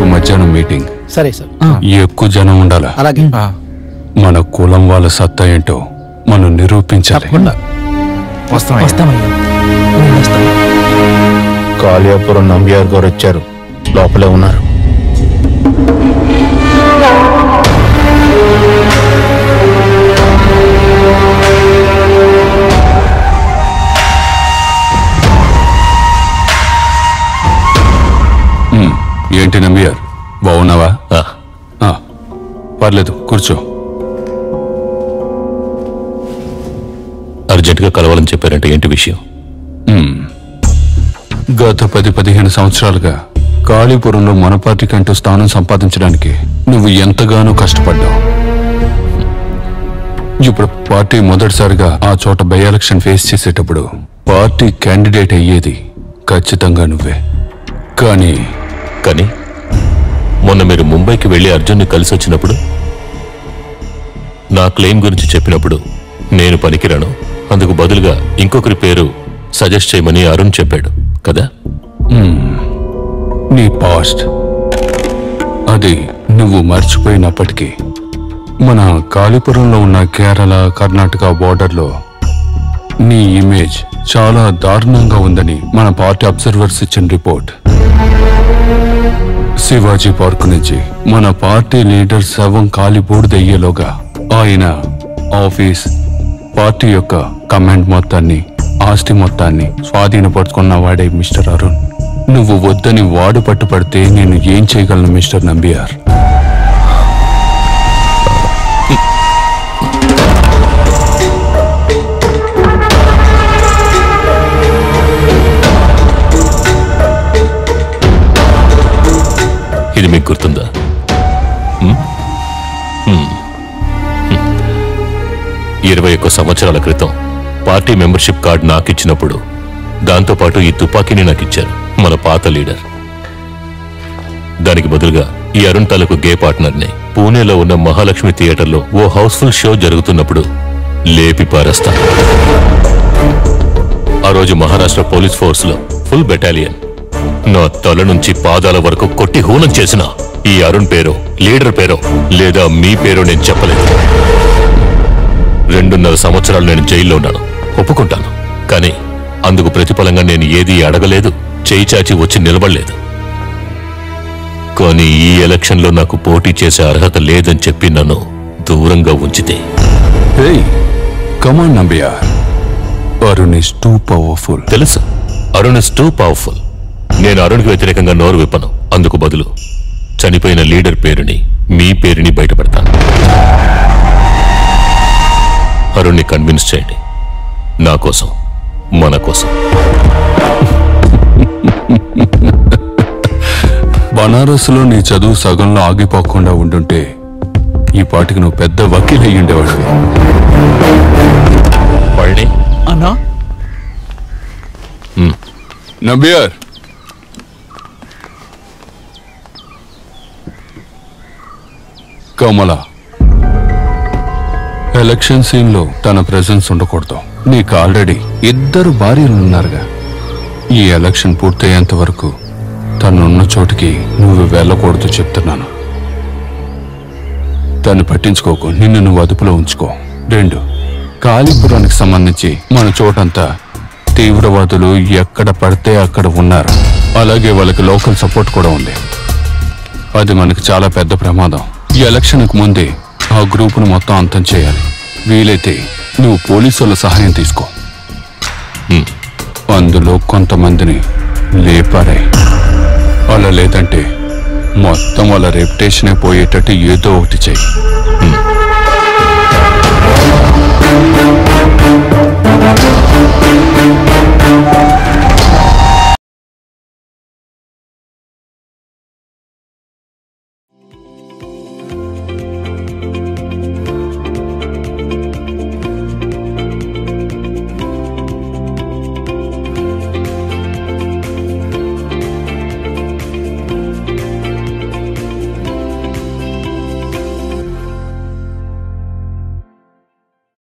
రేపు మధ్యాహ్నం మీటింగ్. సరే సార్. ఎక్కువ జనం ఉండాలా? అలాగే. మన కులం వాళ్ళ సత్తా ఏంటో మనం నిరూపించాలి. కాళియాపురం నంబియార్ గారు వచ్చారు, లోపలే ఉన్నారు. ఏంటి నంబియార్, బాగున్నావా? పర్లేదు, కూర్చో. అర్జెంటుగా కలవాలని చెప్పారంటే ఏంటి విషయం? గత 10-15 సంవత్సరాలుగా కాళీపురంలో మన పార్టీ కంటూ స్థానం సంపాదించడానికి నువ్వు ఎంతగానో కష్టపడ్డావు. ఇప్పుడు పార్టీ మొదటిసారిగా ఆ చోట బై ఎలక్షన్ ఫేస్ చేసేటప్పుడు పార్టీ క్యాండిడేట్ అయ్యేది ఖచ్చితంగా నువ్వే. కానీ మొన్న మీరు ముంబైకి వెళ్లి అర్జున్ని కలిసి వచ్చినప్పుడు, నా క్లెయిమ్ గురించి చెప్పినప్పుడు నేను పనికిరాను, అందుకు బదులుగా ఇంకొకరి పేరు సజెస్ట్ చేయమని అరుణ్ చెప్పాడు కదా? నీ పాస్ట్ అది నువ్వు మర్చిపోయినప్పటికీ మన కాళీపురంలో ఉన్న కేరళ కర్ణాటక బోర్డర్లో నీ ఇమేజ్ చాలా దారుణంగా ఉందని మన పార్టీ అబ్జర్వర్స్ ఇచ్చిన రిపోర్ట్. శివాజీ పార్క్ నుంచి మన పార్టీ లీడర్ శవం కాలిబూడిదయ్యేలోగా ఆయన ఆఫీస్, పార్టీ యొక్క కమాండ్ మొత్తాన్ని, ఆస్తి మొత్తాన్ని స్వాధీనపరుచుకున్న వాడే మిస్టర్ అరుణ్. నువ్వు వద్దని వాడు పట్టుపడితే నేను ఏం చేయగలను మిస్టర్ నంబియార్? ఇది మీకు గుర్తుందా? 21 సంవత్సరాల క్రితం పార్టీ మెంబర్షిప్ కార్డు నాకిచ్చినప్పుడు దాంతోపాటు ఈ తుపాకీని నాకిచ్చారు మన పాత లీడర్. దానికి బదులుగా ఈ అరుణ్ తాలూకు గే పార్ట్నర్ని పూణేలో ఉన్న మహాలక్ష్మి థియేటర్లో ఓ హౌస్ఫుల్ షో జరుగుతున్నప్పుడు లేపి పారేస్తా. ఆ రోజు మహారాష్ట్ర పోలీస్ ఫోర్స్ లో ఫుల్ బెటాలియన్ నా తల నుంచి పాదాల వరకు కొట్టి హూనం చేసిన ఈ అరుణ్ పేరో, లీడర్ పేరో లేదా మీ పేరో నేను చెప్పలేదు. 2.5 సంవత్సరాలు నేను జైల్లో ఉన్నాను, ఒప్పుకుంటాను. కానీ అందుకు ప్రతిఫలంగా నేను ఏదీ అడగలేదు, చేయి చాచి వచ్చి నిలబడలేదు. కానీ ఈ ఎలక్షన్లో నాకు పోటీ చేసే అర్హత లేదని చెప్పి నన్ను దూరంగా ఉంచితే. Come on Nambiar, Arun is two powerful. తెలుసు, అరుణ్ ఇస్ టూ పవర్ఫుల్. నేను అరుణ్కి వ్యతిరేకంగా నోరు విప్పను. అందుకు బదులు చనిపోయిన లీడర్ పేరుని, మీ పేరుని బయటపెడతాను. అరుణ్ని కన్విన్స్ చేయండి, నా కోసం, మన కోసం. బనారస్లో నీ చదువు సగంలో ఆగిపోకుండా ఉండుంటే ఈ పాటికి నువ్వు పెద్ద వకీల్ అయ్యి ఉండేవాడు. పళని అన్నా. నంబియార్, కమల ఎలక్షన్ సీన్ లో తన ప్రెజెన్స్ ఉండకూడదు. నీకు ఆల్రెడీ 2 భార్యలు ఉన్నారుగా. ఈ ఎలక్షన్ పూర్తయ్యేంత వరకు తనున్న చోటికి నువ్వు వెళ్ళకూడదు చెప్తున్నాను. తను పట్టించుకోకు, నిన్ను నువ్వు అదుపులో ఉంచుకో. 2, కాళీపురానికి సంబంధించి మన చోటంతా తీవ్రవాదులు ఎక్కడ పడితే అక్కడ ఉన్నారు. అలాగే వాళ్ళకి లోకల్ సపోర్ట్ కూడా ఉంది. అది మనకు చాలా పెద్ద ప్రమాదం. ఈ ఎలక్షన్కు ముందే ఆ గ్రూపును మొత్తం అంతం చేయాలి. వీలైతే నువ్వు పోలీసుల సహాయం తీసుకో. అందులో కొంతమందిని లేపారాయి. అలా లేదంటే మొత్తం వాళ్ళ రెప్యుటేషనే పోయేటట్టు ఏదో ఒకటి చెయ్యి.